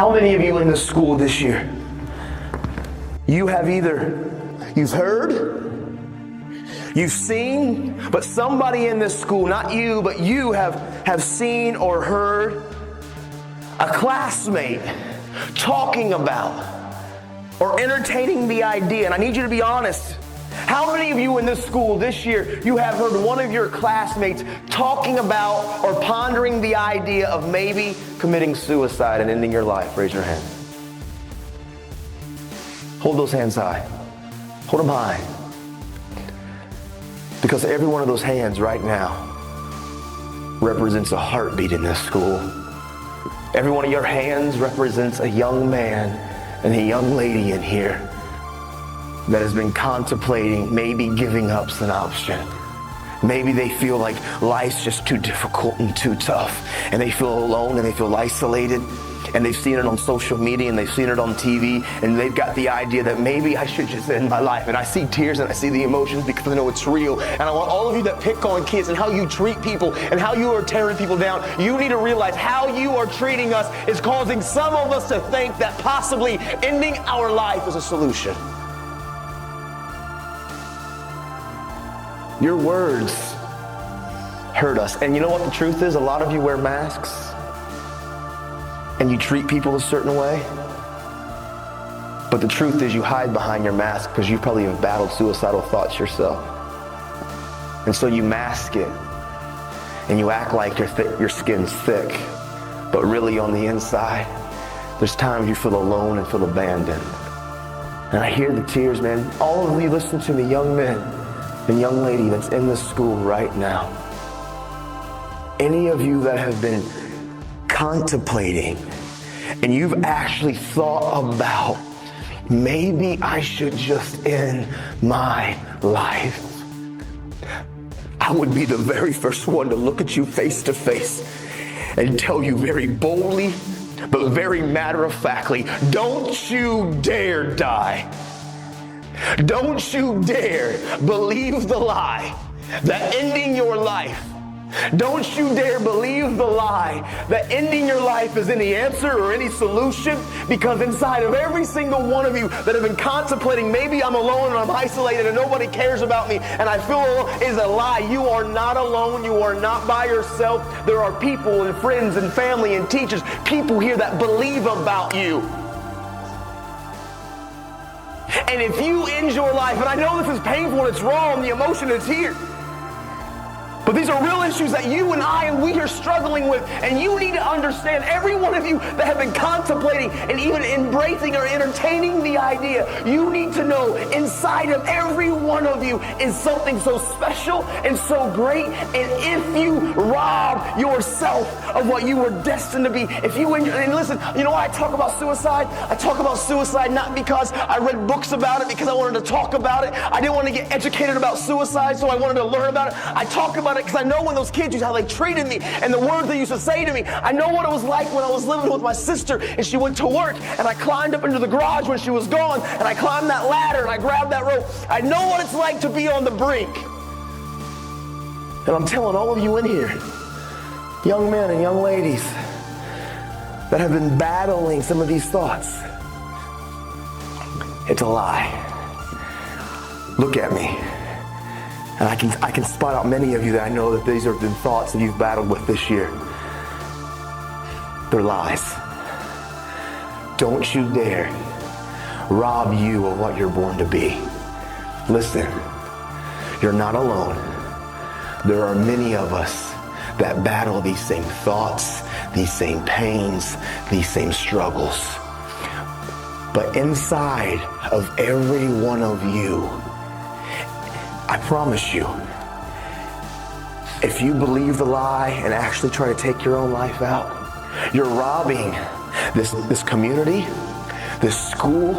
How many of you in this school this year, you have you've heard, you've seen, but somebody in this school, not you, but you have seen or heard a classmate talking about or entertaining the idea, and I need you to be honest. How many of you in this school this year, you have heard one of your classmates talking about or pondering the idea of maybe committing suicide and ending your life? Raise your hand. Hold those hands high. Hold them high. Because every one of those hands right now represents a heartbeat in this school. Every one of your hands represents a young man and a young lady in here that has been contemplating maybe giving up's an option. Maybe they feel like life's just too difficult and too tough, and they feel alone and they feel isolated, and they've seen it on social media and they've seen it on TV, and they've got the idea that maybe I should just end my life. And I see tears and I see the emotions because I know it's real. And I want all of you that pick on kids and how you treat people and how you are tearing people down, you need to realize how you are treating us is causing some of us to think that possibly ending our life is a solution. Your words hurt us. And you know what the truth is? A lot of you wear masks and you treat people a certain way. But the truth is you hide behind your mask because you probably have battled suicidal thoughts yourself. And so you mask it and you act like your skin's thick. But really on the inside, there's times you feel alone and feel abandoned. And I hear the tears, man. All of you listen to me, young men and young lady that's in this school right now. Any of you that have been contemplating and you've actually thought about maybe I should just end my life, I would be the very first one to look at you face to face and tell you very boldly but very matter-of-factly, don't you dare die. Don't you dare believe the lie that ending your life, don't you dare believe the lie that ending your life is any answer or any solution, because inside of every single one of you that have been contemplating, maybe I'm alone and I'm isolated and nobody cares about me and I feel alone, is a lie. You are not alone. You are not by yourself. There are people and friends and family and teachers, people here that believe about you. And if you end your life, and I know this is painful and it's wrong, the emotion is here, but these are real issues that you and I and we are struggling with, and you need to understand, every one of you that have been contemplating and even embracing or entertaining the idea, you need to know inside of every one of you is something so special and so great. And if you rob yourself of what you were destined to be, if you and listen, you know why I talk about suicide? I talk about suicide not because I read books about it, because I wanted to talk about it. I didn't want to get educated about suicide, so I wanted to learn about it. I talk about it because I know when those kids used how they treated me and the words they used to say to me. I know what it was like when I was living with my sister and she went to work and I climbed up into the garage when she was gone and I climbed that ladder and I grabbed that rope. I know what it's like to be on the brink. And I'm telling all of you in here, young men and young ladies that have been battling some of these thoughts, it's a lie. Look at me. And I can spot out many of you that I know that these have been thoughts that you've battled with this year. They're lies. Don't you dare rob you of what you're born to be. Listen, you're not alone. There are many of us that battle these same thoughts, these same pains, these same struggles. But inside of every one of you, I promise you, if you believe the lie and actually try to take your own life out, you're robbing this community, this school,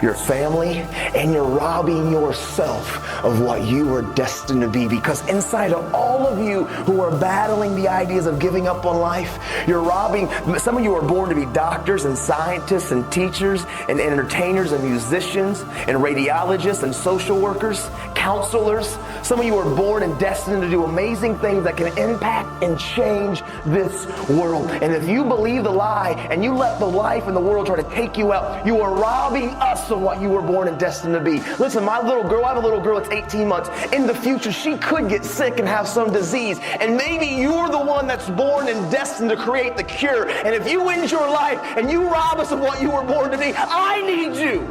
your family, and you're robbing yourself of what you were destined to be. Because inside of all of you who are battling the ideas of giving up on life, you're robbing. Some of you are born to be doctors and scientists and teachers and entertainers and musicians and radiologists and social workers, counselors. Some of you are born and destined to do amazing things that can impact and change this world. And if you believe the lie and you let the life and the world try to take you out, you are robbing us of what you were born and destined to be. Listen, my little girl, I have a little girl that's 18 months. In the future, she could get sick and have some disease. And maybe you're the one that's born and destined to create the cure. And if you end your life and you rob us of what you were born to be, I need you.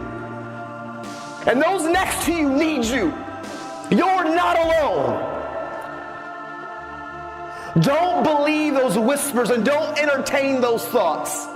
And those next to you need you. You're not alone. Don't believe those whispers and don't entertain those thoughts.